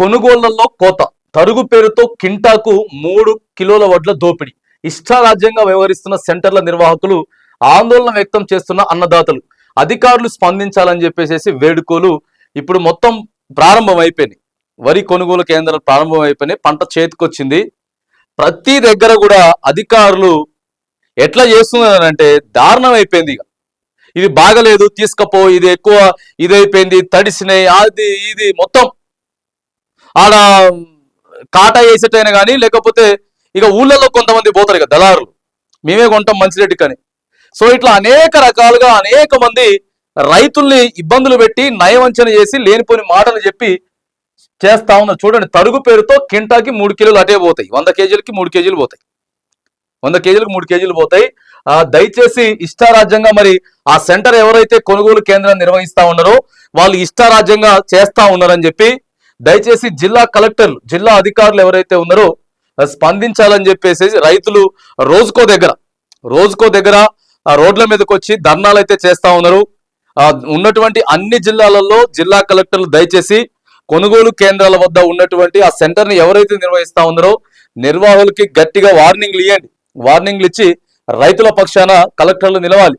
కొనుగోళ్లలో కోత, తరుగు పేరుతో కింటాకు 3 కిలోల వడ్ల దోపిడీ, ఇష్టారాజ్యంగా వ్యవహరిస్తున్న సెంటర్ల నిర్వాహకులు, ఆందోళన వ్యక్తం చేస్తున్న అన్నదాతలు, అధికారులు స్పందించాలని చెప్పేసి వేడుకోలు ఇప్పుడు మొత్తం ప్రారంభం అయిపోయినాయి. వరి కొనుగోలు కేంద్రాలు ప్రారంభం అయిపోయినాయి. పంట చేతికొచ్చింది. ప్రతి దగ్గర కూడా అధికారులు ఎట్లా చేస్తున్నారంటే దారుణం అయిపోయింది. ఇక ఇది బాగలేదు తీసుకపో, ఇది ఎక్కువ ఇదైపోయింది, తడిసినాయి, అది ఇది మొత్తం ఆడ కాటా వేసేటైనా కానీ, లేకపోతే ఇక ఊళ్ళలో కొంతమంది పోతారు ఇక దళారులు, మేమే కొంటాం మంచిరెడ్డి కానీ. సో ఇట్లా అనేక రకాలుగా అనేక మంది రైతుల్ని ఇబ్బందులు పెట్టి నయవంచన చేసి లేనిపోని మాటలు చెప్పి చేస్తా ఉన్నారు. చూడండి, తరుగు పేరుతో కింటాకి 3 కిలోలు అటే పోతాయి. 100 కేజీలకి 3 కేజీలు పోతాయి. 100 కేజీలకు 3 కేజీలు పోతాయి. దయచేసి ఇష్టారాజ్యంగా మరి ఆ సెంటర్ ఎవరైతే కొనుగోలు కేంద్రాన్ని నిర్వహిస్తా ఉన్నారో వాళ్ళు ఇష్టారాజ్యంగా చేస్తా ఉన్నారని చెప్పి దయచేసి జిల్లా కలెక్టర్లు, జిల్లా అధికారులు ఎవరైతే ఉన్నారో స్పందించాలని చెప్పేసి రైతులు రోజుకో దగ్గర రోడ్ల మీదకి వచ్చి ధర్నాలు అయితే చేస్తా ఉన్నారు. ఉన్నటువంటి అన్ని జిల్లాలలో జిల్లా కలెక్టర్లు దయచేసి కొనుగోలు కేంద్రాల వద్ద ఉన్నటువంటి ఆ సెంటర్ని ఎవరైతే నిర్వహిస్తా ఉన్నారో నిర్వాహకులకి గట్టిగా వార్నింగ్లు ఇచ్చి రైతుల పక్షాన కలెక్టర్లు నిలవాలి.